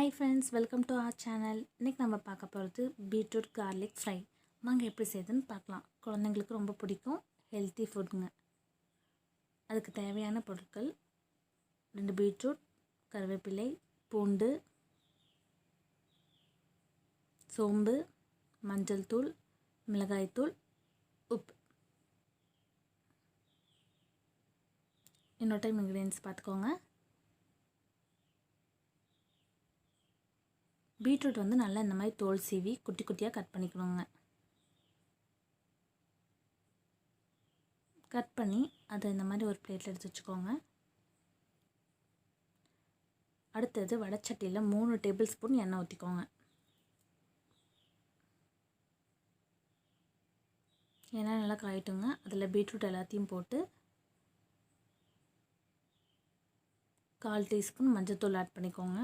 Hi friends, welcome to our channel. இன்னைக்கு நம்ம பார்க்க போறது beetroot garlic fry. வாங்க எப்படி செய்யுதுன்னு பார்க்கலாம். குழந்தைகளுக்கு ரொம்ப பிடிக்கும், ஹெல்தி ஃபுட்ங்க. அதுக்கு தேவையான பொருட்கள் 2 beetroot, கறிவேப்பிலை, பூண்டு, சோம்பு, மஞ்சள் தூள், மிளகாய் தூள், உப்பு. இன்னொரு டைம் ingredients பார்த்துக்கோங்க. பீட்ரூட் வந்து நல்லா இந்த மாதிரி தோல் சீவி குட்டி குட்டியாக கட் பண்ணிக்கணுங்க. கட் பண்ணி அதை இந்த மாதிரி ஒரு பிளேட்டில் எடுத்து வச்சுக்கோங்க. அடுத்தது வடைச்சட்டியில் 3 டேபிள் ஸ்பூன் எண்ணெய் ஊற்றிக்கோங்க. எண்ணெய் நல்லா காயிட்டுங்க. அதில் பீட்ரூட் எல்லாத்தையும் போட்டு 1/4 டீஸ்பூன் மஞ்சள்தூள் ஆட் பண்ணிக்கோங்க.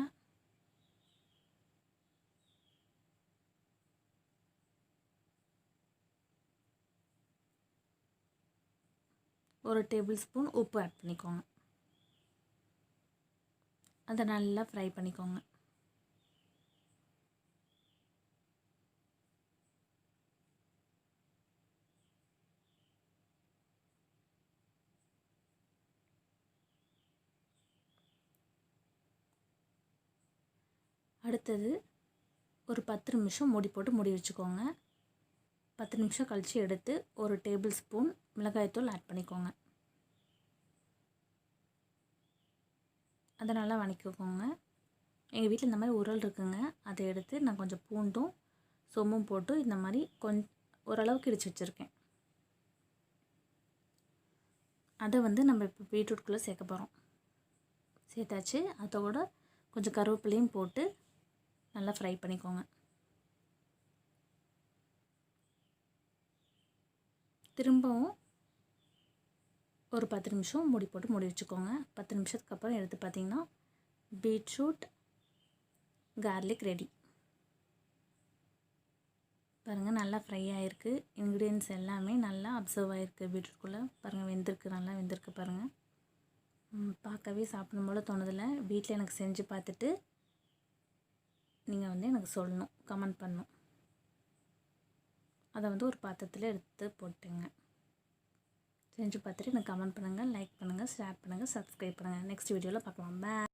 ஒரு டேபிள் ஸ்பூன் உப்பு ஆட் பண்ணிக்கோங்க. அதை நல்லா ஃப்ரை பண்ணிக்கோங்க. அடுத்தது ஒரு 10 நிமிஷம் மூடி போட்டு மூடி வச்சுக்கோங்க. 10 நிமிஷம் கழித்து எடுத்து ஒரு டேபிள் ஸ்பூன் மிளகாய்த்தூள் ஆட் பண்ணிக்கோங்க. அதை நல்லா வதக்கிக்கோங்க. எங்கள் வீட்டில் இந்த மாதிரி உரல் இருக்குங்க. அதை எடுத்து நான் கொஞ்சம் பூண்டும் சோம்பும் போட்டு இந்த மாதிரி ஓரளவுக்கு இடித்து வச்சுருக்கேன். அதை வந்து நம்ம இப்போ பீட்ரூட்குள்ளே சேர்க்க போகிறோம். சேர்த்தாச்சு. அதோட கொஞ்சம் கருவேப்பிலையும் போட்டு நல்லா ஃப்ரை பண்ணிக்கோங்க. திரும்பவும் ஒரு 10 நிமிஷம் மூடி போட்டு மூடி வச்சுக்கோங்க. 10 நிமிஷத்துக்கு அப்புறம் எடுத்து பார்த்திங்கன்னா பீட்ரூட் கார்லிக் ரெடி. பாருங்கள், நல்லா ஃப்ரை ஆகிருக்கு. இன்க்ரீடியன்ட்ஸ் எல்லாமே நல்லா அப்சர்வ் ஆகிருக்கு பீட்ரூட்குள்ளே. பாருங்கள், வெந்திருக்கு, நல்லா வெந்திருக்கு. பாருங்கள், பார்க்கவே சாப்பிடும் போல தோணுதில்லை. வீட்டில் எனக்கு செஞ்சு பார்த்துட்டு நீங்கள் வந்து எனக்கு சொல்லணும், கமெண்ட் பண்ணணும். அதை வந்து ஒரு பாத்திரத்தில் எடுத்து போட்டுங்க. செஞ்சு பார்த்துட்டு எனக்கு கமெண்ட் பண்ணுங்கள், லைக் பண்ணுங்கள், ஷேர் பண்ணுங்கள், சப்ஸ்கிரைப் பண்ணுங்கள். நெக்ஸ்ட் வீடியோவில் பார்க்கலாம். பாய்.